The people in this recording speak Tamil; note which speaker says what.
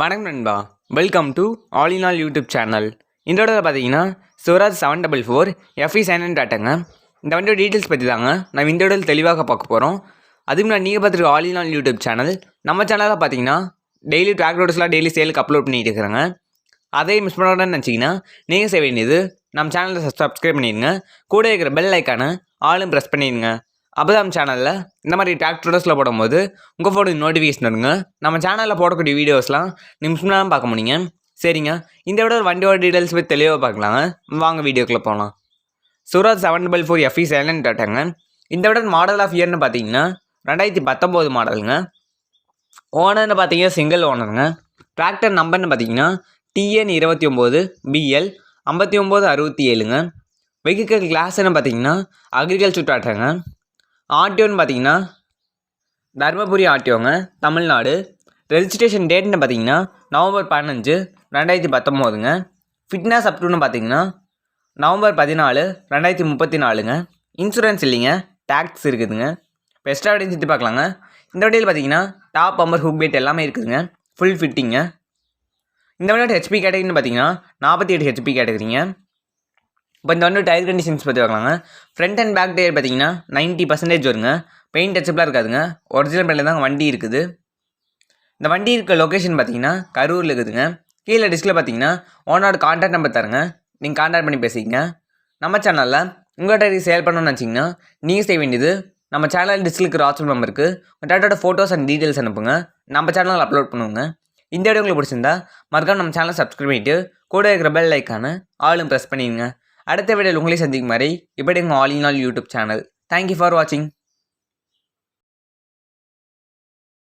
Speaker 1: வணக்கம் நண்பா, welcome to all in all YouTube channel. இந்த இடத்துல பார்த்தீங்கன்னா ஸ்வராஜ் 744 FE சைலண்ட் டாட்டாங்க. இந்த வண்டியோட டீட்டெயில்ஸ் பற்றி தாங்க நம்ம இந்த இடத்துல தெளிவாக பார்க்க போகிறோம். அதுக்கு முன்னாடி நீங்கள் பார்த்துருக்க all in all YouTube channel, நம்ம சேனலில் பார்த்தீங்கன்னா டெய்லி ட்ராக் ரோட்ஸ்லாம் டெய்லி சேலுக்கு அப்லோட் பண்ணிட்டு இருக்கிறாங்க. அதே மிஸ் பண்ணணும்னு நினச்சிங்கன்னா நீங்கள் செய்ய வேண்டியது நம்ம சேனலை சப்ஸ்கிரைப் பண்ணிடுங்க. கூட இருக்கிற பெல் ஐக்கானை ஆளும் ப்ரெஸ் பண்ணிடுங்க. அப்போ தான் நம்ம சேனலில் இந்த மாதிரி ட்ராக் ரோட்ஸில் போடும்போது உங்கள் ஃபோனுக்கு நோட்டிஃபிகேஷன் வருங்க. நம்ம சேனலில் போடக்கூடிய வீடியோஸ்லாம் நிமிஷம்லாம் பார்க்க முடியுங்க. சரிங்க, இந்த விட ஒரு வண்டியோட டீட்டெயில்ஸ் பற்றி தெளிவாக பார்க்கலாங்க. வாங்க வீடியோக்குள்ளே போகலாம். ஸ்வராஜ் 744 FE சைலண்ட் டாட்டாங்க. இந்த விட மாடல் ஆஃப் இயர்னு பார்த்தீங்கன்னா 2019 மாடலுங்க. ஓனர்னு பார்த்தீங்கன்னா சிங்கிள் ஓனருங்க. டிராக்டர் நம்பர்னு பார்த்தீங்கன்னா TN 29 BL 5967ங்க. வெஹிக்கல் கிளாஸ்ன்னு பார்த்தீங்கன்னா அக்ரிகல்ச்சர் டிராக்டருங்க. ஆர்டிஓன்னு பார்த்தீங்கன்னா தர்மபுரி ஆர்டிஓங்க, தமிழ்நாடு. ரெஜிஸ்ட்ரேஷன் டேட்னு பார்த்தீங்கன்னா நவம்பர் 15 2019ங்க. ஃபிட்னஸ் அப்டூன்னு பார்த்தீங்கன்னா நவம்பர் 14 2034ங்க. இன்சூரன்ஸ் இல்லைங்க, டேக்ஸ் இருக்குதுங்க. இப்போ எக்ஸ்ட்ரா வண்டியும் சுற்றி பார்க்கலாங்க. இந்த வண்டியில் பார்த்தீங்கன்னா டாப் பம்பர் ஹூக் பேட் எல்லாமே இருக்குதுங்க, ஃபுல் ஃபிட்டிங்க. இந்த வண்டியோட ஹெச்பி கேட்டகரின்னு பார்த்தீங்கன்னா 48 ஹெச்பி கேட்டகரிங்க. இப்போ இந்த வந்து டயர் கண்டிஷன்ஸ் பற்றி பார்க்கலாங்க. ஃப்ரண்ட் அண்ட் பேக் டயர் பார்த்தீங்கன்னா 90% வருங்க. பெயிண்ட் டச்சப்லாம் இருக்காதுங்க, ஒரிஜினல் பெயிண்டில் தாங்க வண்டி இருக்குது. இந்த வண்டி இருக்க லொக்கேஷன் பார்த்தீங்கன்னா கரூரில் இருக்குதுங்க. கீழே டிஸ்கில் பார்த்தீங்கன்னா ஓனரோட கான்டாக்ட் நம்பர் தருங்க, நீங்கள் கான்டாக்ட் பண்ணி பேசிக்கங்க. நம்ம சேனலில் உங்கள் டயரி சேல் பண்ணணும்னு நினச்சிங்கன்னா நீங்கள் செய்ய வேண்டியது நம்ம சேனல் டிஸ்கிலுக்கு வாட்ஸ்அப் நம்பருக்கு உங்கள் டயரோட ஃபோட்டோஸ் அண்ட் டீட்டெயில்ஸ் அனுப்புங்க, நம்ம சேனலில் அப்லோட் பண்ணுவோங்க. இந்த வீடியோ உங்களுக்கு பிடிச்சிருந்தா மறக்காம நம்ம சேனலை சப்ஸ்கிரைப் பண்ணிவிட்டு கூட இருக்கிற பெல் ஐக்கானை ஆளும் ப்ரெஸ் பண்ணிடுங்க. அடுத்த வீடியோவில் உங்களே சந்திக்கும் மாதிரி இப்படி உங்கள் all in all YouTube channel. Thank you for வாட்சிங்.